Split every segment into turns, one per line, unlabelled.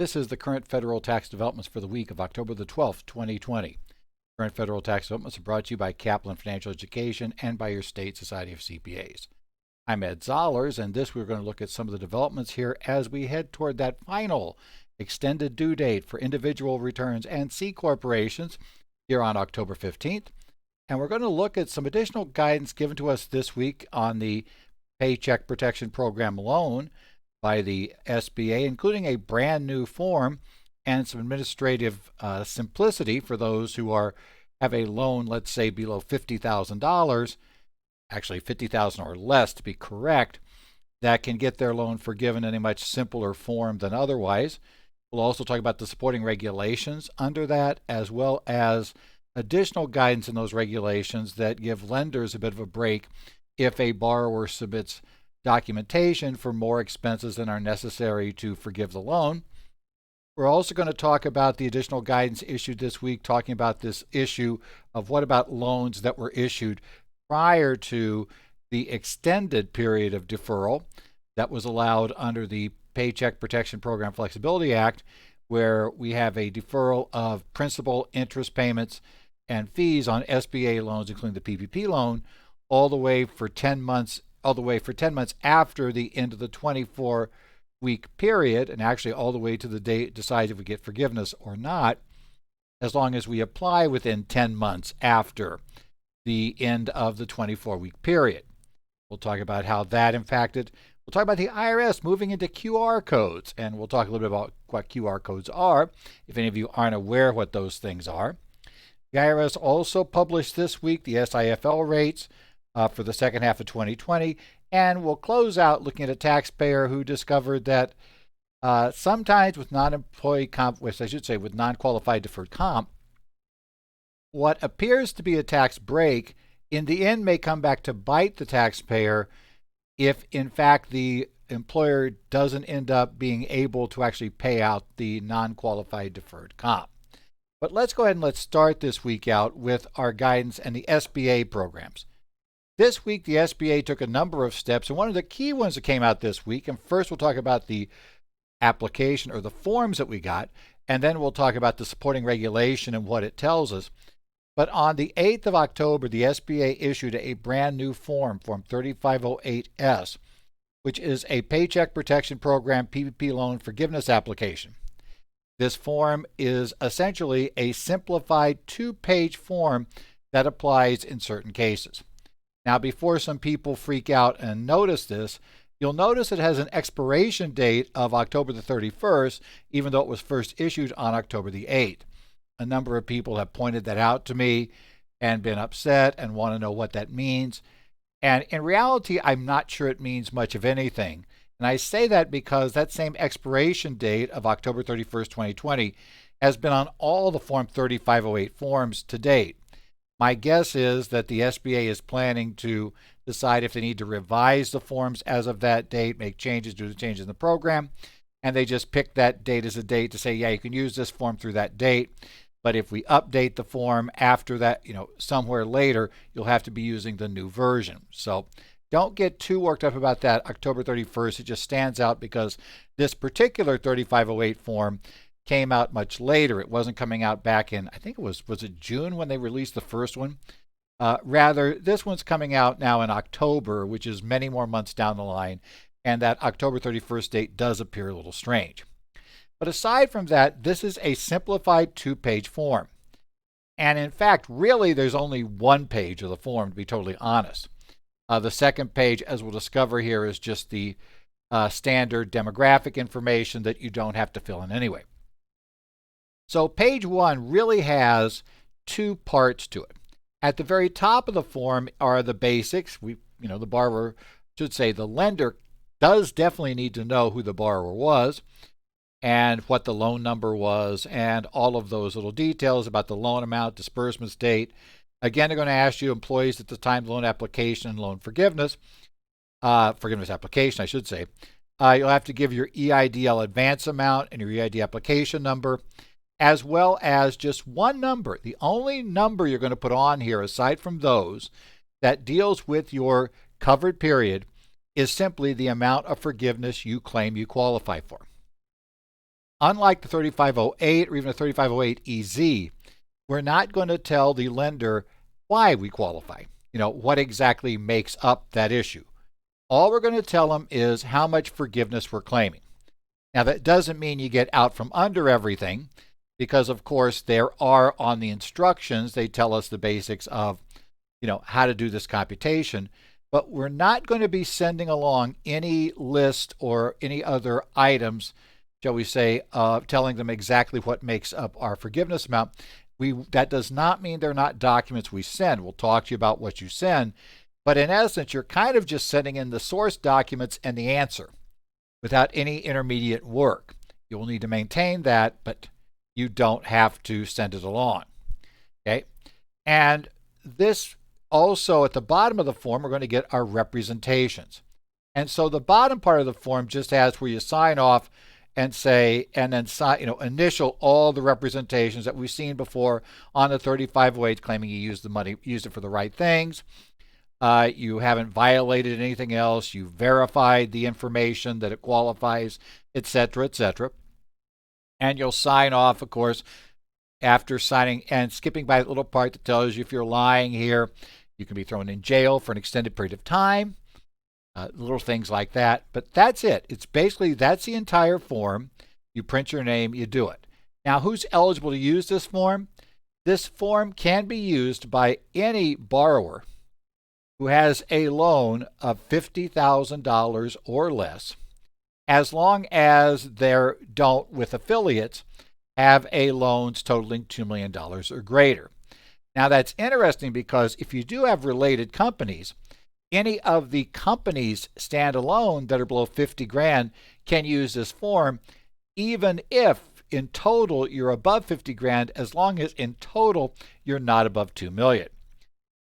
This is the current federal tax developments for the week of October the 12th, 2020. Current federal tax developments are brought to you by Kaplan Financial Education and by your state society of CPAs. I'm Ed Zollers, and we're going to look at some of the developments here as we head toward that final extended due date for individual returns and C corporations here on October 15th. And we're going to look at some additional guidance given to us this week on the Paycheck Protection Program loan by the SBA, including a brand new form and some administrative simplicity for those who have a loan, let's say, below $50,000, actually $50,000 or less to be correct, that can get their loan forgiven in a much simpler form than otherwise. We'll also talk about the supporting regulations under that, as well as additional guidance in those regulations that give lenders a bit of a break if a borrower submits documentation for more expenses than are necessary to forgive the loan. We're also going to talk about the additional guidance issued this week, talking about this issue of what about loans that were issued prior to the extended period of deferral that was allowed under the Paycheck Protection Program Flexibility Act, where we have a deferral of principal, interest payments, and fees on SBA loans, including the PPP loan, all the way for 10 months after the end of the 24-week period, and actually all the way to the date decides if we get forgiveness or not, as long as we apply within 10 months after the end of the 24-week period. We'll talk about how that impacted. We'll talk about the IRS moving into QR codes, and we'll talk a little bit about what QR codes are, if any of you aren't aware what those things are. The IRS also published this week the SIFL rates for the second half of 2020, and we'll close out looking at a taxpayer who discovered that sometimes with non-employee comp, with non-qualified deferred comp, what appears to be a tax break in the end may come back to bite the taxpayer if in fact the employer doesn't end up being able to actually pay out the non-qualified deferred comp. But let's go ahead and let's start this week out with our guidance and the SBA programs. This week, the SBA took a number of steps, and one of the key ones that came out this week, and first we'll talk about the application or the forms that we got, and then we'll talk about the supporting regulation and what it tells us. But on the 8th of October, the SBA issued a brand new form, Form 3508S, which is a Paycheck Protection Program PPP loan forgiveness application. This form is essentially a simplified 2-page form that applies in certain cases. Now, before some people freak out and notice this, you'll notice it has an expiration date of October the 31st, even though it was first issued on October the 8th. A number of people have pointed that out to me and been upset and want to know what that means. And in reality, I'm not sure it means much of anything. And I say that because that same expiration date of October 31st, 2020 has been on all the Form 3508 forms to date. My guess is that the SBA is planning to decide if they need to revise the forms as of that date, make changes due to changes in the program, and they just pick that date as a date to say, yeah, you can use this form through that date. But if we update the form after that, somewhere later, you'll have to be using the new version. So don't get too worked up about that October 31st. It just stands out because this particular 3508 form came out much later. It wasn't coming out back in, I think it was it June when they released the first one? Rather, this one's coming out now in October, which is many more months down the line, and that October 31st date does appear a little strange. But aside from that, this is a simplified 2-page form. And in fact, really, there's only one page of the form, to be totally honest. The second page, as we'll discover here, is just the standard demographic information that you don't have to fill in anyway. So page 1 really has 2 parts to it. At the very top of the form are the basics. The borrower should say the lender does definitely need to know who the borrower was and what the loan number was and all of those little details about the loan amount, disbursement date. Again, they're going to ask you employees at the time of loan application and loan forgiveness application, I should say. You'll have to give your EIDL advance amount and your EID application number, as well as just one number. The only number you're going to put on here, aside from those, that deals with your covered period is simply the amount of forgiveness you claim you qualify for. unlike the 3508 or even the 3508 EZ, we're not going to tell the lender why we qualify, what exactly makes up that issue. All we're going to tell them is how much forgiveness we're claiming. Now, that doesn't mean you get out from under everything, because of course there are on the instructions, they tell us the basics of, how to do this computation, but we're not going to be sending along any list or any other items, shall we say, telling them exactly what makes up our forgiveness amount. That does not mean they're not documents we send. We'll talk to you about what you send, but in essence, you're kind of just sending in the source documents and the answer without any intermediate work. You will need to maintain that, but you don't have to send it along. Okay? And this also, at the bottom of the form, we're going to get our representations. And so the bottom part of the form just has where you sign off and say, and then initial all the representations that we've seen before on the 3508, claiming you used the money, used it for the right things. You haven't violated anything else. You verified the information that it qualifies, etc., etc. And you'll sign off, of course, after signing and skipping by the little part that tells you if you're lying here, you can be thrown in jail for an extended period of time. Little things like that. But that's it. It's basically, that's the entire form. You print your name, you do it. Now, who's eligible to use this form? This form can be used by any borrower who has a loan of $50,000 or less, as long as they don't, with affiliates, have a loans totaling $2 million or greater. Now, that's interesting because if you do have related companies, any of the companies standalone that are below 50 grand can use this form, even if in total you're above 50 grand, as long as in total you're not above 2 million.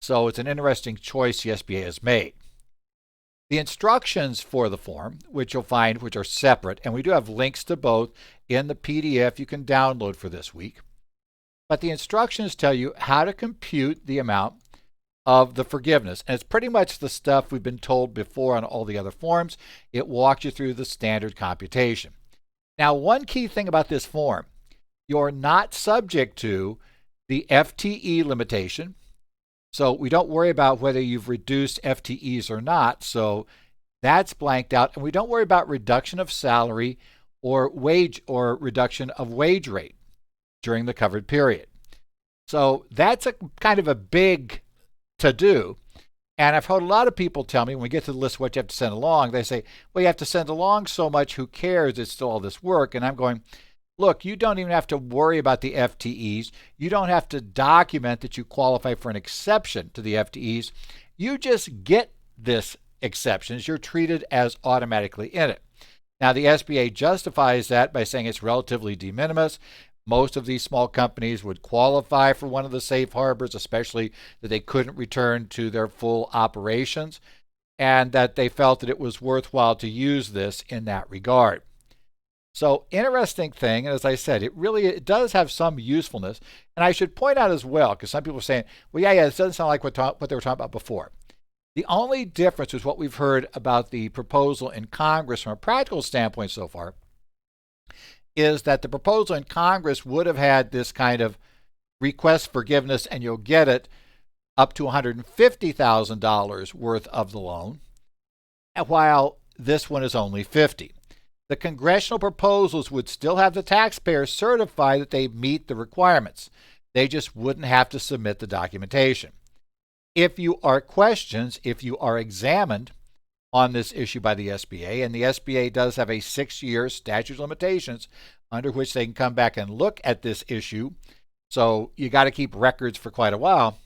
So it's an interesting choice the SBA has made. The instructions for the form, which you'll find, which are separate, and we do have links to both in the PDF you can download for this week. But the instructions tell you how to compute the amount of the forgiveness. And it's pretty much the stuff we've been told before on all the other forms. It walks you through the standard computation. Now, one key thing about this form, you're not subject to the FTE limitation. So we don't worry about whether you've reduced FTEs or not. So that's blanked out. And we don't worry about reduction of salary or wage or reduction of wage rate during the covered period. So that's a kind of a big to do. And I've heard a lot of people tell me when we get to the list of what you have to send along, they say, well, you have to send along so much, who cares? It's still all this work. And I'm going, look, you don't even have to worry about the FTEs. You don't have to document that you qualify for an exception to the FTEs. You just get this exceptions. You're treated as automatically in it. Now, the SBA justifies that by saying it's relatively de minimis. Most of these small companies would qualify for one of the safe harbors, especially that they couldn't return to their full operations, and that they felt that it was worthwhile to use this in that regard. So, interesting thing, and as I said, it does have some usefulness. And I should point out as well, because some people are saying, well, yeah, this doesn't sound like what they were talking about before. The only difference is what we've heard about the proposal in Congress from a practical standpoint so far, is that the proposal in Congress would have had this kind of request forgiveness, and you'll get it up to $150,000 worth of the loan, while this one is only $50,000. The congressional proposals would still have the taxpayer certify that they meet the requirements. They just wouldn't have to submit the documentation. If you are questioned, if you are examined on this issue by the SBA, and the SBA does have a 6-year statute of limitations under which they can come back and look at this issue, so you got to keep records for quite a while,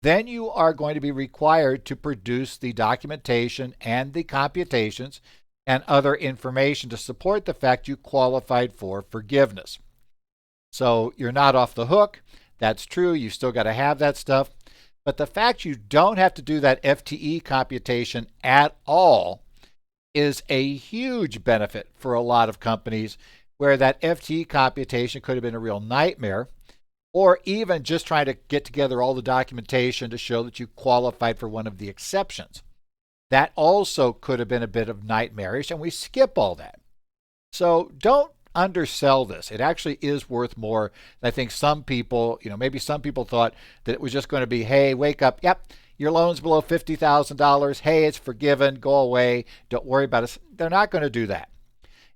then you are going to be required to produce the documentation and the computations and other information to support the fact you qualified for forgiveness. So you're not off the hook. That's true. You still got to have that stuff. But the fact you don't have to do that FTE computation at all is a huge benefit for a lot of companies, where that FTE computation could have been a real nightmare, or even just trying to get together all the documentation to show that you qualified for one of the exceptions. That also could have been a bit of nightmarish, and we skip all that. So don't undersell this. It actually is worth more. I think some people, maybe some people thought that it was just going to be, hey, wake up, yep, your loan's below $50,000. Hey, it's forgiven, go away, don't worry about it. They're not going to do that.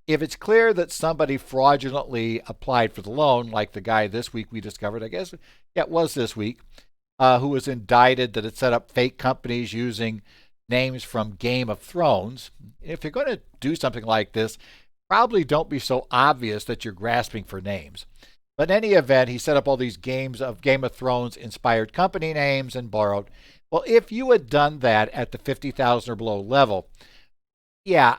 If it's clear that somebody fraudulently applied for the loan, like the guy this week we discovered, I guess, yeah, it was this week, who was indicted that had set up fake companies using names from Game of Thrones. If you're going to do something like this, probably don't be so obvious that you're grasping for names. But in any event, he set up all these Game of Thrones inspired company names and borrowed. Well, if you had done that at the 50,000 or below level, yeah,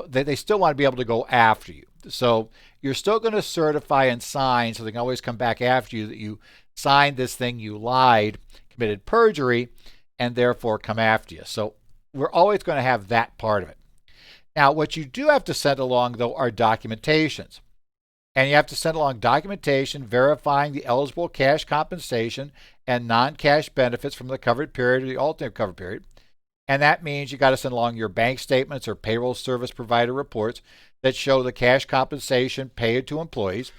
they still want to be able to go after you. So you're still going to certify and sign, so they can always come back after you that you signed this thing, you lied, committed perjury, and therefore come after you. So we're always going to have that part of it. Now, what you do have to send along, though, are documentations. And you have to send along documentation verifying the eligible cash compensation and non-cash benefits from the covered period or the alternate covered period. And that means you got to send along your bank statements or payroll service provider reports that show the cash compensation paid to employees,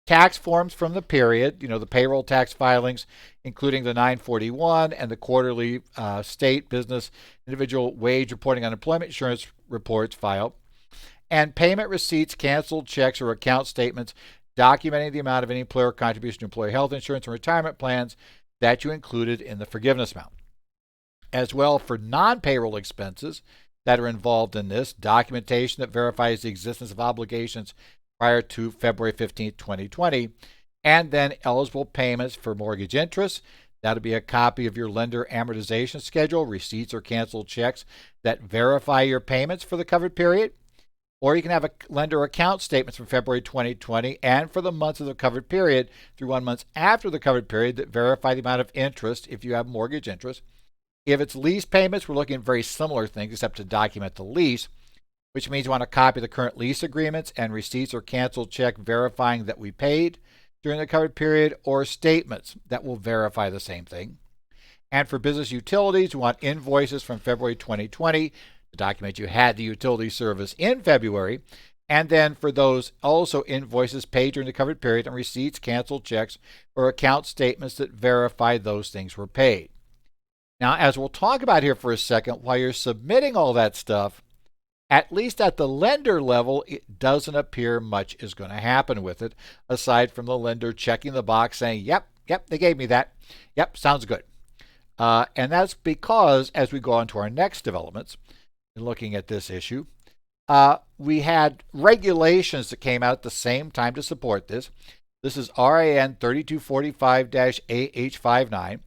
tax forms from the period, the payroll tax filings, including the 941 and the quarterly state, business, individual wage reporting on employment insurance reports filed, and payment receipts, canceled checks, or account statements documenting the amount of any employer contribution to employee health insurance and retirement plans that you included in the forgiveness amount. As well, for non-payroll expenses that are involved in this, documentation that verifies the existence of obligations prior to February 15, 2020, and then eligible payments for mortgage interest. That'll be a copy of your lender amortization schedule, receipts or canceled checks that verify your payments for the covered period. Or you can have a lender account statements from February 2020 and for the months of the covered period through 1 month after the covered period that verify the amount of interest if you have mortgage interest. If it's lease payments, we're looking at very similar things except to document the lease, which means you want a copy of the current lease agreements and receipts or canceled check verifying that we paid during the covered period, or statements that will verify the same thing. And for business utilities, we want invoices from February 2020 to document you had the utility service in February. And then for those, also invoices paid during the covered period and receipts, canceled checks, or account statements that verify those things were paid. Now, as we'll talk about here for a second, while you're submitting all that stuff, at least at the lender level, it doesn't appear much is going to happen with it, aside from the lender checking the box saying, yep, they gave me that. Yep, sounds good. And that's because, as we go on to our next developments, in looking at this issue, we had regulations that came out at the same time to support this. This is RAN 3245-AH59.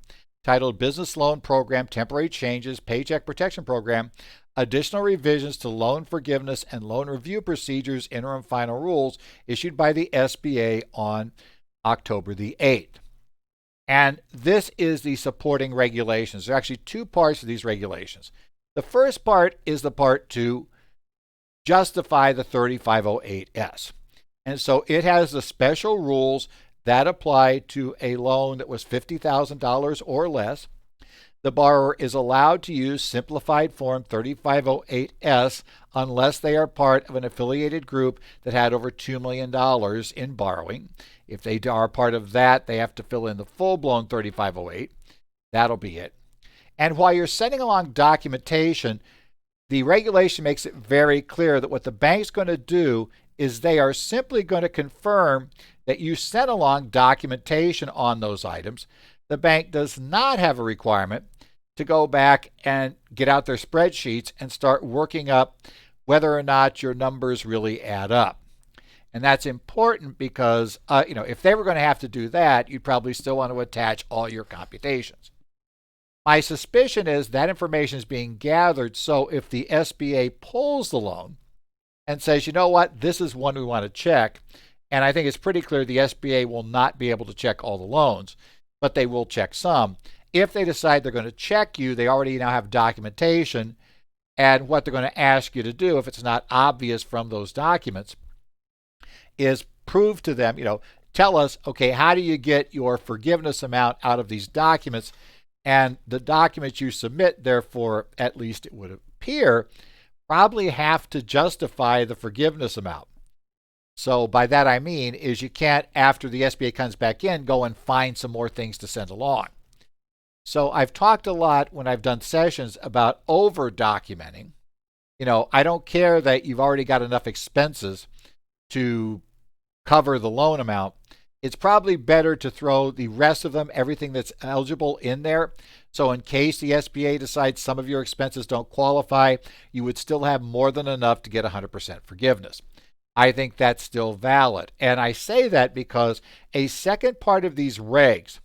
Titled Business Loan Program Temporary Changes, Paycheck Protection Program, Additional Revisions to Loan Forgiveness and Loan Review Procedures, Interim Final Rules, issued by the SBA on October the 8th. And this is the supporting regulations. There are actually two parts to these regulations. The first part is the part to justify the 3508S. And so it has the special rules that apply to a loan that was $50,000 or less. The borrower is allowed to use simplified form 3508S unless they are part of an affiliated group that had over $2 million in borrowing. If they are part of that, they have to fill in the full-blown 3508. That'll be it. And while you're sending along documentation, the regulation makes it very clear that what the bank's going to do is they are simply going to confirm that you sent along documentation on those items. The bank does not have a requirement to go back and get out their spreadsheets and start working up whether or not your numbers really add up. And that's important because, if they were going to have to do that, you'd probably still want to attach all your computations. My suspicion is that information is being gathered, so if the SBA pulls the loan and says, you know what, this is one we want to check, and I think it's pretty clear the SBA will not be able to check all the loans, but they will check some. If they decide they're going to check you, they already now have documentation, and what they're going to ask you to do, if it's not obvious from those documents, is prove to them, tell us, okay, how do you get your forgiveness amount out of these documents? And the documents you submit, therefore, at least it would appear, probably have to justify the forgiveness amount. So by that I mean is you can't, after the SBA comes back in, go and find some more things to send along. So I've talked a lot when I've done sessions about over documenting. I don't care that you've already got enough expenses to cover the loan amount. It's probably better to throw the rest of them, everything that's eligible, in there. So in case the SBA decides some of your expenses don't qualify, you would still have more than enough to get 100% forgiveness. I think that's still valid. And I say that because a second part of these regs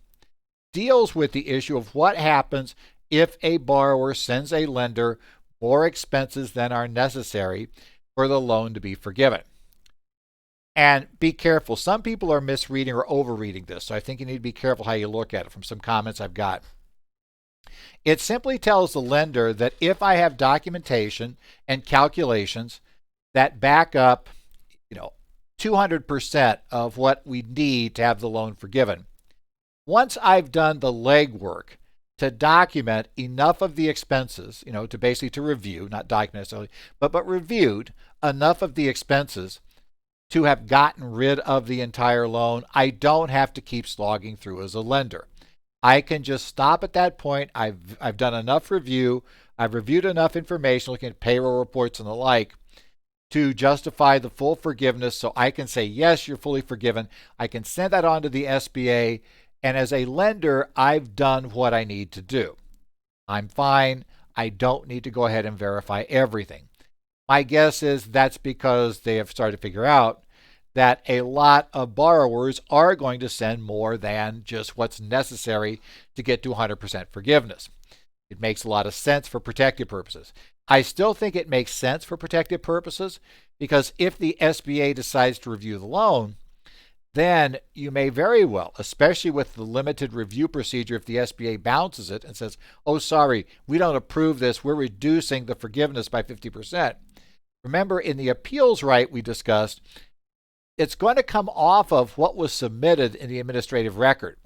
deals with the issue of what happens if a borrower sends a lender more expenses than are necessary for the loan to be forgiven. And be careful. Some people are misreading or overreading this, so I think you need to be careful how you look at it from some comments I've got. It simply tells the lender that if I have documentation and calculations that back up 200% of what we need to have the loan forgiven, once I've done the legwork to document enough of the expenses, to review, not document necessarily, but reviewed enough of the expenses to have gotten rid of the entire loan, I don't have to keep slogging through as a lender. I can just stop at that point. I've done enough review. I've reviewed enough information, looking at payroll reports and the like, to justify the full forgiveness. So I can say, yes, you're fully forgiven. I can send that on to the SBA. And as a lender, I've done what I need to do. I'm fine. I don't need to go ahead and verify everything. My guess is that's because they have started to figure out that a lot of borrowers are going to send more than just what's necessary to get to 100% forgiveness. It makes a lot of sense for protective purposes. I still think it makes sense for protective purposes because if the SBA decides to review the loan, then you may very well, especially with the limited review procedure, if the SBA bounces it and says, oh, sorry, we don't approve this, we're reducing the forgiveness by 50%. Remember, in the appeals right we discussed, it's going to come off of what was submitted in the administrative record.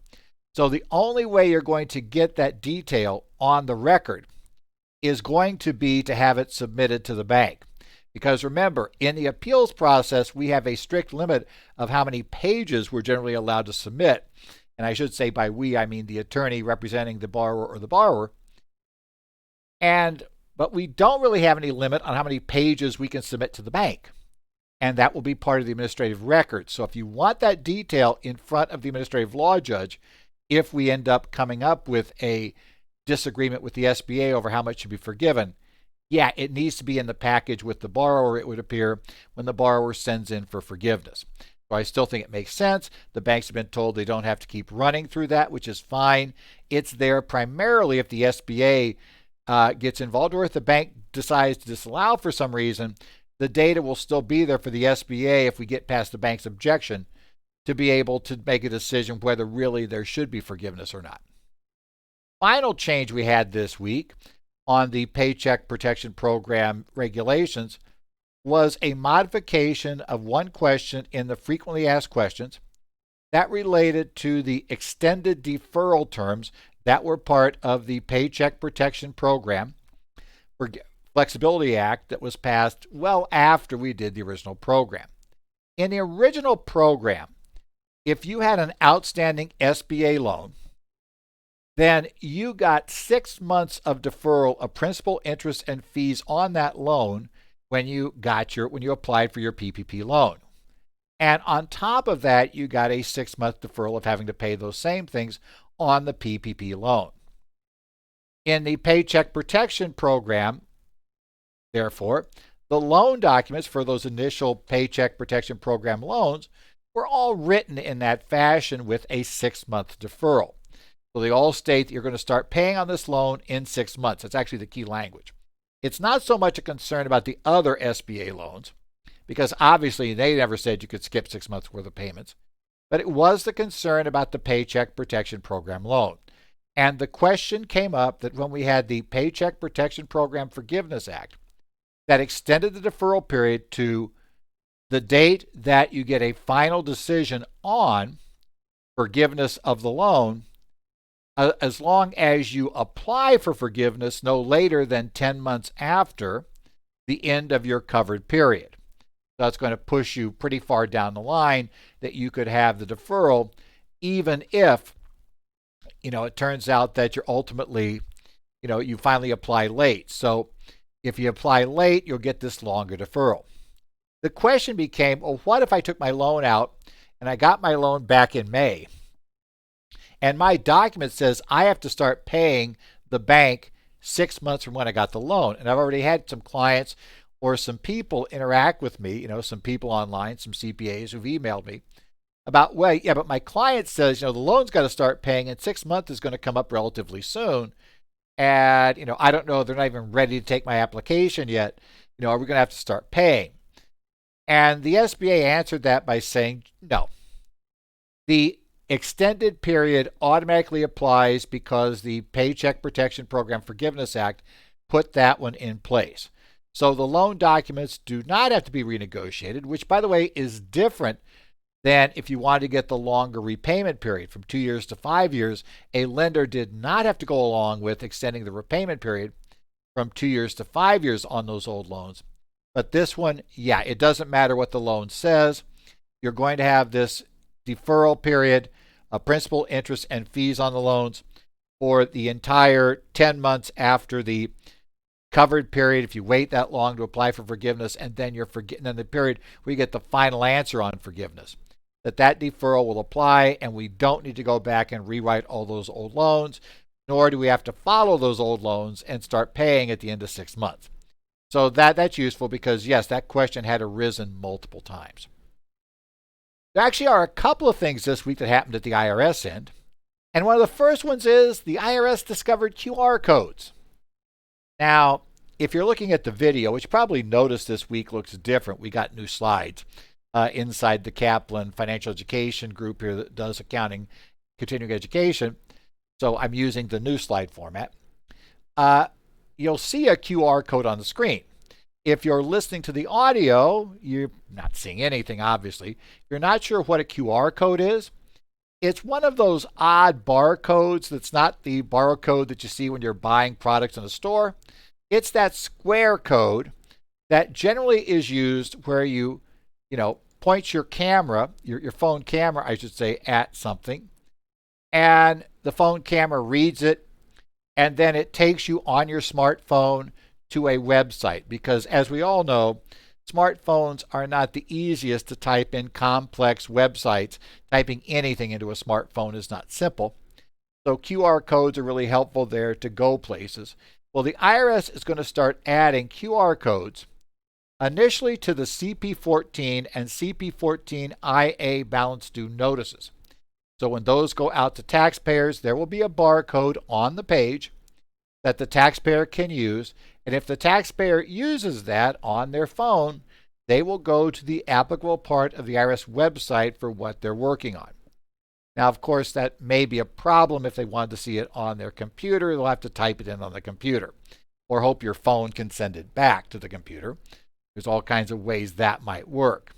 So the only way you're going to get that detail on the record is going to be to have it submitted to the bank. Because remember, in the appeals process, we have a strict limit of how many pages we're generally allowed to submit. And I should say by we, I mean the attorney representing the borrower or the borrower. But we don't really have any limit on how many pages we can submit to the bank. And that will be part of the administrative record. So if you want that detail in front of the administrative law judge, if we end up coming up with a disagreement with the SBA over how much should be forgiven, yeah, it needs to be in the package with the borrower, it would appear, when the borrower sends in for forgiveness. So I still think it makes sense. The banks have been told they don't have to keep running through that, which is fine. It's there primarily if the SBA gets involved, or if the bank decides to disallow for some reason, the data will still be there for the SBA if we get past the bank's objection to be able to make a decision whether really there should be forgiveness or not. Final change we had this week on the Paycheck Protection Program regulations was a modification of one question in the frequently asked questions that related to the extended deferral terms that were part of the Paycheck Protection Program for Flexibility Act that was passed well after we did the original program. In the original program, if you had an outstanding SBA loan, then you got 6 months of deferral of principal, interest, and fees on that loan when you applied for your PPP loan. And on top of that, you got a 6-month deferral of having to pay those same things on the PPP loan. In the Paycheck Protection Program, therefore, the loan documents for those initial Paycheck Protection Program loans were all written in that fashion with a 6-month deferral. So they all state that you're going to start paying on this loan in 6 months. That's actually the key language. It's not so much a concern about the other SBA loans, because obviously they never said you could skip 6 months worth of payments, but it was the concern about the Paycheck Protection Program loan. And the question came up that when we had the Paycheck Protection Program Forgiveness Act that extended the deferral period to the date that you get a final decision on forgiveness of the loan, as long as you apply for forgiveness no later than 10 months after the end of your covered period. that's going to push you pretty far down the line that you could have the deferral, even if, it turns out that you're ultimately, you finally apply late. So if you apply late, you'll get this longer deferral. The question became, well, what if I took my loan out and I got my loan back in May, and my document says I have to start paying the bank 6 months from when I got the loan? And I've already had some clients or some people interact with me, some people online, some CPAs who've emailed me about, well, yeah, but my client says, the loan's got to start paying and 6 months is going to come up relatively soon. And, I don't know, they're not even ready to take my application yet. Are we going to have to start paying? And the SBA answered that by saying, no. The extended period automatically applies because the Paycheck Protection Program Forgiveness Act put that one in place. So the loan documents do not have to be renegotiated, which, by the way, is different than if you wanted to get the longer repayment period from 2 years to 5 years. A lender did not have to go along with extending the repayment period from 2 years to 5 years on those old loans. But this one, yeah, it doesn't matter what the loan says. You're going to have this deferral period of principal, interest, and fees on the loans for the entire 10 months after the covered period, if you wait that long to apply for forgiveness, and then then the period where you get the final answer on forgiveness. That deferral will apply, and we don't need to go back and rewrite all those old loans, nor do we have to follow those old loans and start paying at the end of 6 months. So that's useful because, yes, that question had arisen multiple times. There actually are a couple of things this week that happened at the IRS end. And one of the first ones is the IRS discovered QR codes. Now, if you're looking at the video, which you probably noticed this week looks different, we got new slides inside the Kaplan financial education group here that does accounting, continuing education. So I'm using the new slide format. You'll see a QR code on the screen. If you're listening to the audio, you're not seeing anything, obviously. If you're not sure what a QR code is, it's one of those odd barcodes that's not the barcode that you see when you're buying products in a store. It's that square code that generally is used where you point your camera, your phone camera, I should say, at something, and the phone camera reads it, and then it takes you on your smartphone to a website, because as we all know, smartphones are not the easiest to type in complex websites. Typing anything into a smartphone is not simple. So QR codes are really helpful there to go places. Well, the IRS is going to start adding QR codes initially to the CP14 and CP14 IA balance due notices. So when those go out to taxpayers, there will be a barcode on the page that the taxpayer can use. And if the taxpayer uses that on their phone, they will go to the applicable part of the IRS website for what they're working on. Now, of course, that may be a problem if they want to see it on their computer. They'll have to type it in on the computer, or hope your phone can send it back to the computer. There's all kinds of ways that might work.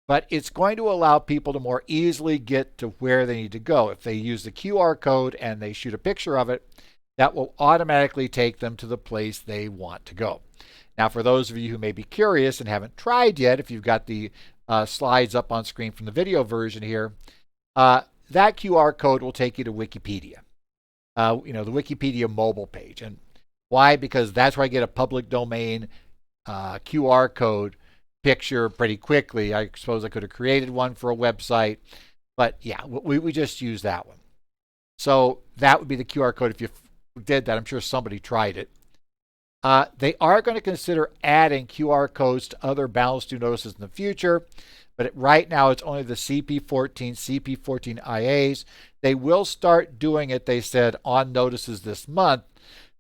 But it's going to allow people to more easily get to where they need to go. If they use the QR code and they shoot a picture of it, that will automatically take them to the place they want to go. Now, for those of you who may be curious and haven't tried yet, if you've got the slides up on screen from the video version here, that QR code will take you to Wikipedia, the Wikipedia mobile page. And why? Because that's where I get a public domain QR code picture pretty quickly. I suppose I could have created one for a website, but yeah, we just use that one. So that would be the QR code. If you did that, I'm sure somebody tried it. They are going to consider adding QR codes to other balance due notices in the future, but right now it's only the CP14, CP14 IAs. They will start doing it, they said, on notices this month.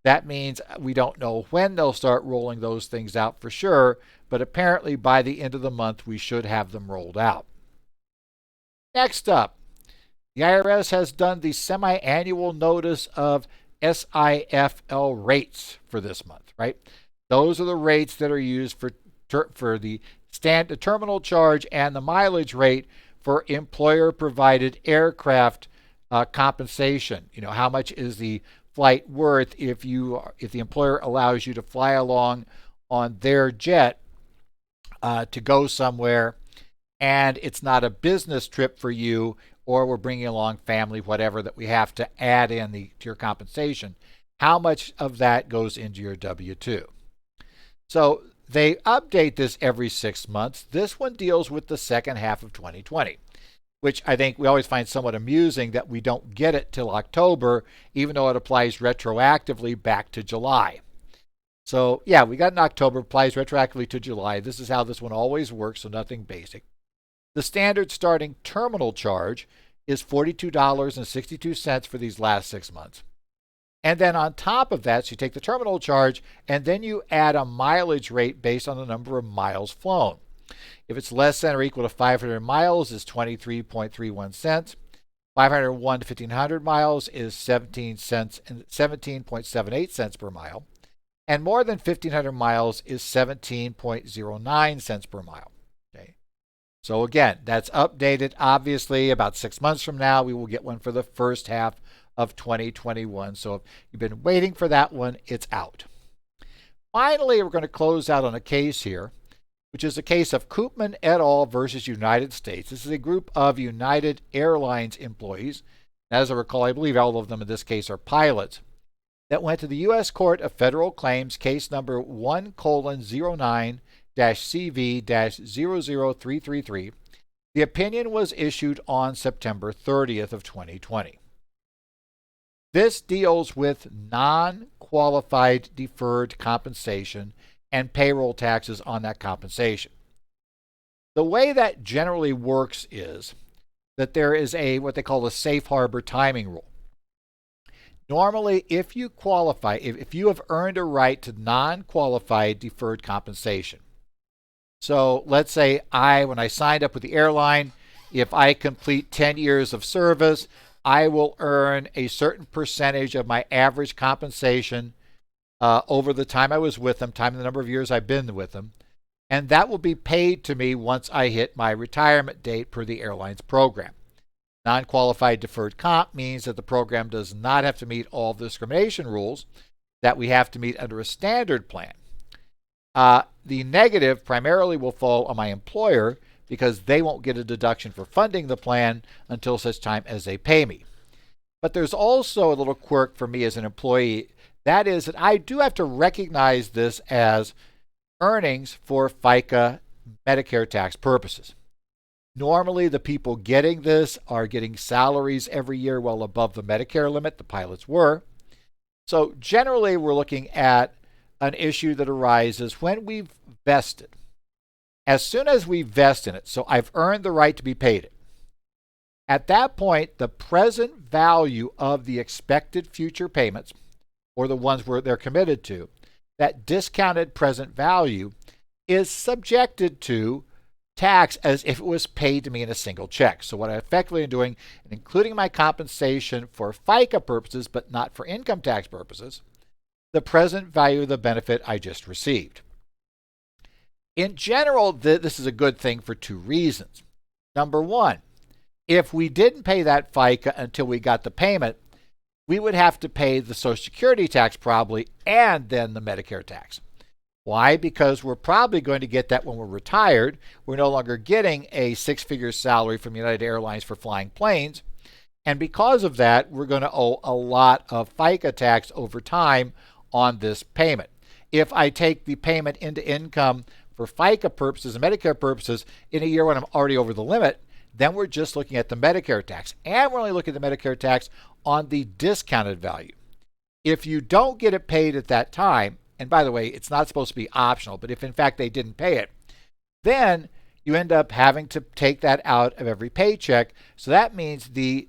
That means we don't know when they'll start rolling those things out for sure, but apparently by the end of the month we should have them rolled out. Next up, the IRS has done the semi-annual notice of SIFL rates for this month, right? Those are the rates that are used for the terminal charge and the mileage rate for employer-provided aircraft compensation. How much is the flight worth if the employer allows you to fly along on their jet to go somewhere, and it's not a business trip for you, or we're bringing along family, whatever, that we have to add in to your compensation, how much of that goes into your W-2? So they update this every 6 months. This one deals with the second half of 2020, which I think we always find somewhat amusing that we don't get it till October, even though it applies retroactively back to July. So yeah, we got in October, applies retroactively to July. This is how this one always works, so nothing basic. The standard starting terminal charge is $42.62 for these last 6 months. And then on top of that, so you take the terminal charge and then you add a mileage rate based on the number of miles flown. If it's less than or equal to 500 miles, it's 23.31 cents. 501 to 1,500 miles is 17.78 cents per mile. And more than 1,500 miles is 17.09 cents per mile. Okay. So again, that's updated. Obviously, about 6 months from now, we will get one for the first half of 2021. So if you've been waiting for that one, it's out. Finally, we're going to close out on a case here, which is a case of Koopman et al. Versus United States. This is a group of United Airlines employees. As I recall, I believe all of them in this case are pilots, that went to the U.S. Court of Federal Claims, case number 1:09-CV-00333. The opinion was issued on September 30th of 2020. This deals with non-qualified deferred compensation and payroll taxes on that compensation. The way that generally works is that there is what they call a safe harbor timing rule. Normally, if you qualify, if you have earned a right to non-qualified deferred compensation. So let's say when I signed up with the airline, if I complete 10 years of service, I will earn a certain percentage of my average compensation over the time I was with them, the number of years I've been with them, and that will be paid to me once I hit my retirement date per the airline's program. Non-qualified deferred comp means that the program does not have to meet all the discrimination rules that we have to meet under a standard plan. The negative primarily will fall on my employer because they won't get a deduction for funding the plan until such time as they pay me. But there's also a little quirk for me as an employee. That is that I do have to recognize this as earnings for FICA Medicare tax purposes. Normally, the people getting this are getting salaries every year well above the Medicare limit. The pilots were. So generally, we're looking at an issue that arises when we've vested. As soon as we vest in it, so I've earned the right to be paid it. At that point, the present value of the expected future payments, or the ones where they're committed to, that discounted present value is subjected to tax as if it was paid to me in a single check. So what I effectively am doing, including my compensation for FICA purposes, but not for income tax purposes, the present value of the benefit I just received. In general, this is a good thing for two reasons. Number one, if we didn't pay that FICA until we got the payment, we would have to pay the Social Security tax probably and then the Medicare tax. Why? Because we're probably going to get that when we're retired. We're no longer getting a six-figure salary from United Airlines for flying planes. And because of that, we're going to owe a lot of FICA tax over time on this payment. If I take the payment into income for FICA purposes and Medicare purposes in a year when I'm already over the limit, then we're just looking at the Medicare tax. And we're only looking at the Medicare tax on the discounted value. If you don't get it paid at that time, and by the way, it's not supposed to be optional, but if in fact they didn't pay it, then you end up having to take that out of every paycheck. So that means the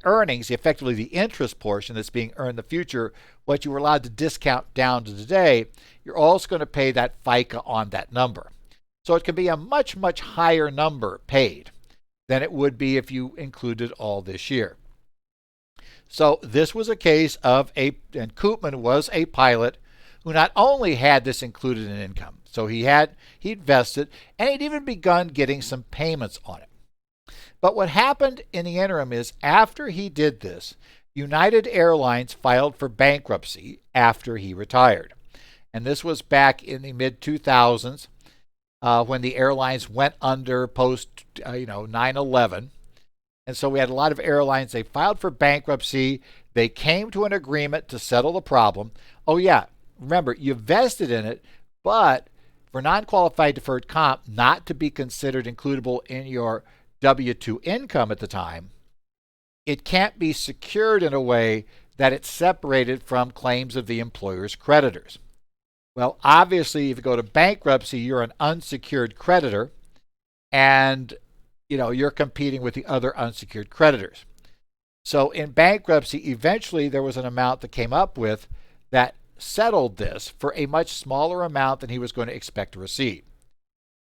earnings, effectively the interest portion that's being earned in the future, what you were allowed to discount down to today, you're also going to pay that FICA on that number. So it can be a much, much higher number paid than it would be if you included all this year. So this was a case of and Koopman was a pilot who not only had this included in income, so he'd vested, and he'd even begun getting some payments on it. But what happened in the interim is after he did this, United Airlines filed for bankruptcy after he retired. And this was back in the mid-2000s. when the airlines went under post 9/11. And so we had a lot of airlines, they filed for bankruptcy. They came to an agreement to settle the problem. Oh, yeah, remember, you vested in it, but for non-qualified deferred comp not to be considered includable in your W-2 income at the time, it can't be secured in a way that it's separated from claims of the employer's creditors. Well, obviously, if you go to bankruptcy, you're an unsecured creditor, and you're competing with the other unsecured creditors. So in bankruptcy, eventually there was an amount that came up with that settled this for a much smaller amount than he was going to expect to receive.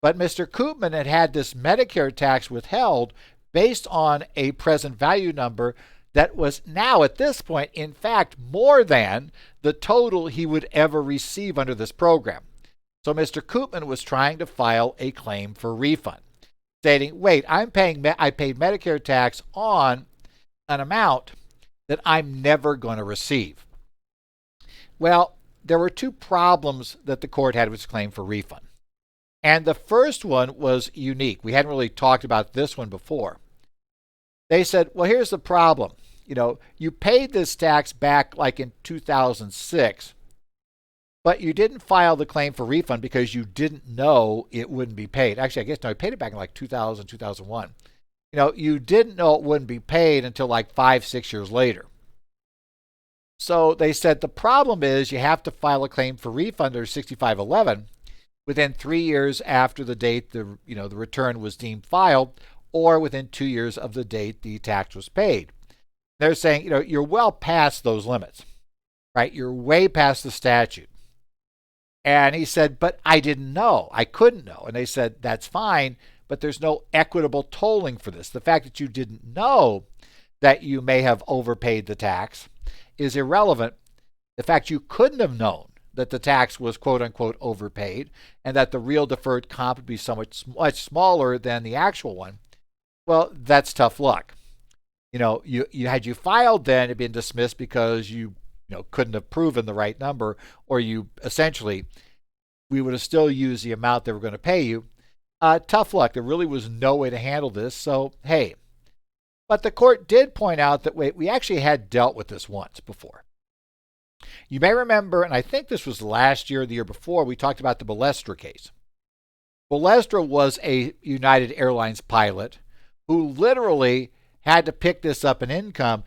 But Mr. Koopman had this Medicare tax withheld based on a present value number that was now, at this point, in fact, more than the total he would ever receive under this program. So Mr. Koopman was trying to file a claim for refund, stating, wait, I paid Medicare tax on an amount that I'm never going to receive. Well, there were two problems that the court had with his claim for refund. And the first one was unique. We hadn't really talked about this one before. They said, well, here's the problem. You paid this tax back like in 2006, but you didn't file the claim for refund because you didn't know it wouldn't be paid. Actually, I guess no, I paid it back in like 2000, 2001. You didn't know it wouldn't be paid until like 5-6 years later. So they said the problem is you have to file a claim for refund under 6511 within 3 years after the date the return was deemed filed, or within 2 years of the date the tax was paid. They're saying, you're well past those limits, right? You're way past the statute. And he said, but I didn't know. I couldn't know. And they said, that's fine, but there's no equitable tolling for this. The fact that you didn't know that you may have overpaid the tax is irrelevant. The fact you couldn't have known that the tax was quote unquote overpaid and that the real deferred comp would be so much smaller than the actual one, well, that's tough luck. You had you filed then, it'd been dismissed because you couldn't have proven the right number, or we would have still used the amount they were going to pay you. Tough luck. There really was no way to handle this. So, hey. But the court did point out that we actually had dealt with this once before. You may remember, and I think this was last year or the year before, we talked about the Balestra case. Balestra was a United Airlines pilot who literally had to pick this up in income,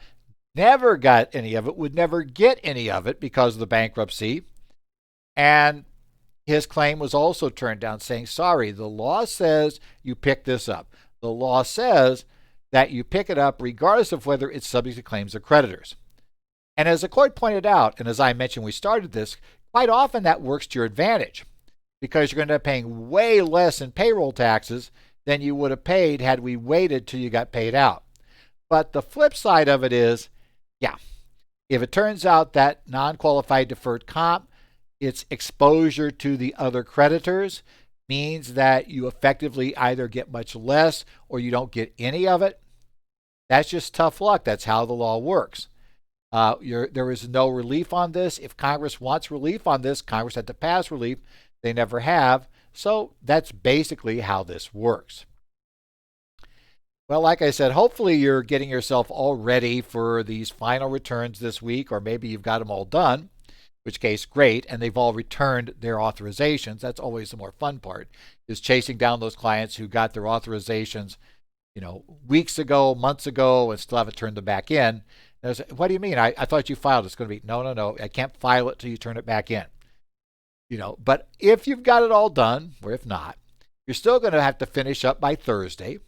never got any of it, would never get any of it because of the bankruptcy. And his claim was also turned down, saying, sorry, the law says you pick this up. The law says that you pick it up regardless of whether it's subject to claims of creditors. And as the court pointed out, and as I mentioned we started this, quite often that works to your advantage because you're going to end up paying way less in payroll taxes than you would have paid had we waited till you got paid out. But the flip side of it is, if it turns out that non-qualified deferred comp, its exposure to the other creditors means that you effectively either get much less or you don't get any of it, that's just tough luck. That's how the law works. There is no relief on this. If Congress wants relief on this, Congress had to pass relief. They never have. So that's basically how this works. Well, like I said, hopefully you're getting yourself all ready for these final returns this week, or maybe you've got them all done, in which case, great, and they've all returned their authorizations. That's always the more fun part, is chasing down those clients who got their authorizations, weeks ago, months ago, and still haven't turned them back in. And what do you mean? I thought you filed. It's going to be, no, I can't file it till you turn it back in. But if you've got it all done, or if not, you're still going to have to finish up by Thursday.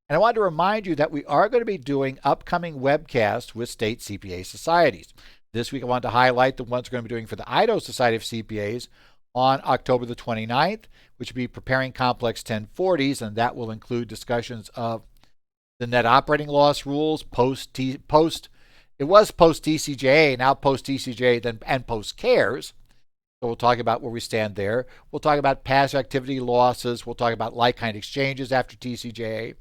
And I want to remind you that we are going to be doing upcoming webcasts with state CPA societies. This week I want to highlight the ones we're going to be doing for the Idaho Society of CPAs on October the 29th, which will be preparing complex 1040s, and that will include discussions of the net operating loss rules, it was post-TCJA, now post-TCJA, and post-CARES. So we'll talk about where we stand there. We'll talk about past activity losses. We'll talk about like-kind exchanges after TCJA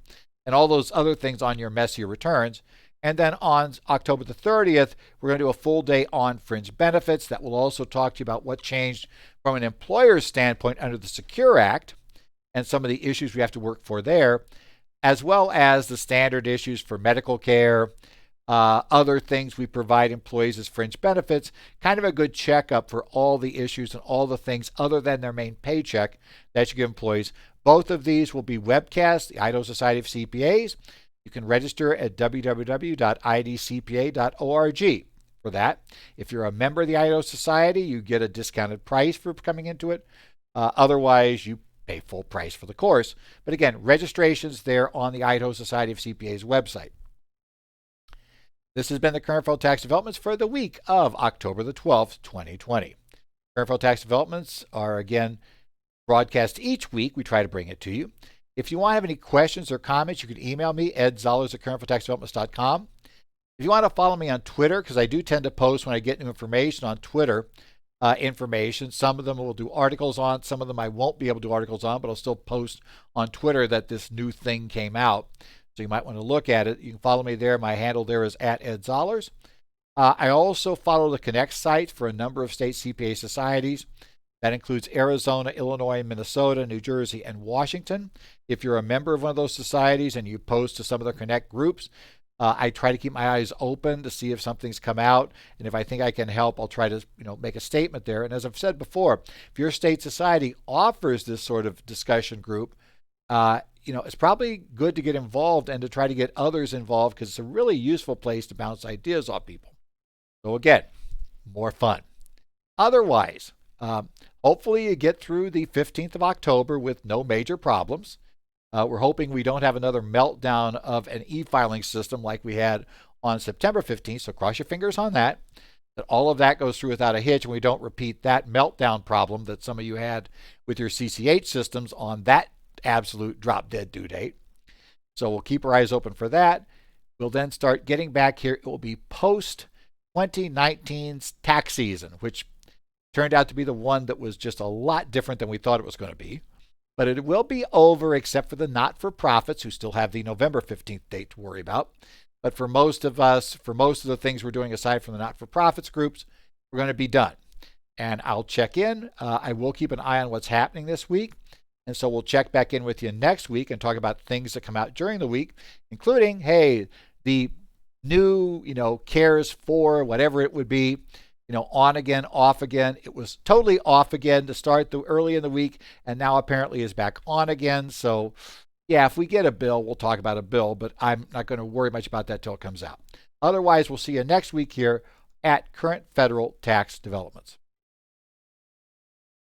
and all those other things on your messier returns. And then on October the 30th, we're going to do a full day on fringe benefits that will also talk to you about what changed from an employer's standpoint under the Secure Act. and some of the issues we have to work for there, as well as the standard issues for medical care, other things we provide employees as fringe benefits, kind of a good checkup for all the issues and all the things other than their main paycheck that you give employees. Both of these will be webcasts, the Idaho Society of CPAs. You can register at www.idcpa.org for that. If you're a member of the Idaho Society, you get a discounted price for coming into it. Otherwise, you pay full price for the course. But again, registration's there on the Idaho Society of CPAs website. This has been the Current Federal Tax Developments for the week of October the 12th, 2020. Current Federal Tax Developments are, again, broadcast each week. We try to bring it to you. If you want to have any questions or comments, you can email me, edzollers@currentfederaltaxdevelopments.com. If you want to follow me on Twitter, because I do tend to post when I get new information on Twitter, information. Some of them will do articles on, some of them I won't be able to do articles on, but I'll still post on Twitter that this new thing came out. So you might want to look at it. You can follow me there. My handle there is @edzollers. I also follow the Connect site for a number of state CPA societies. That includes Arizona, Illinois, Minnesota, New Jersey, and Washington. If you're a member of one of those societies and you post to some of the Connect groups, I try to keep my eyes open to see if something's come out, and if I think I can help, I'll try to make a statement there. And as I've said before, if your state society offers this sort of discussion group, it's probably good to get involved and to try to get others involved, because it's a really useful place to bounce ideas off people. So again, more fun. Otherwise, hopefully you get through the 15th of October with no major problems. We're hoping we don't have another meltdown of an e-filing system like we had on September 15th, so cross your fingers on that all of that goes through without a hitch, and we don't repeat that meltdown problem that some of you had with your CCH systems on that absolute drop-dead due date. So we'll keep our eyes open for that. We'll then start getting back here. It will be post-2019's tax season, which turned out to be the one that was just a lot different than we thought it was going to be. But it will be over, except for the not-for-profits, who still have the November 15th date to worry about. But for most of us, for most of the things we're doing aside from the not-for-profits groups, we're going to be done. And I'll check in. I will keep an eye on what's happening this week. And so we'll check back in with you next week and talk about things that come out during the week, including, hey, the new, CARES 4, whatever it would be, on again, off again. It was totally off again to start early in the week, and now apparently is back on again. So, yeah, if we get a bill, we'll talk about a bill, but I'm not going to worry much about that till it comes out. Otherwise, we'll see you next week here at Current Federal Tax Developments.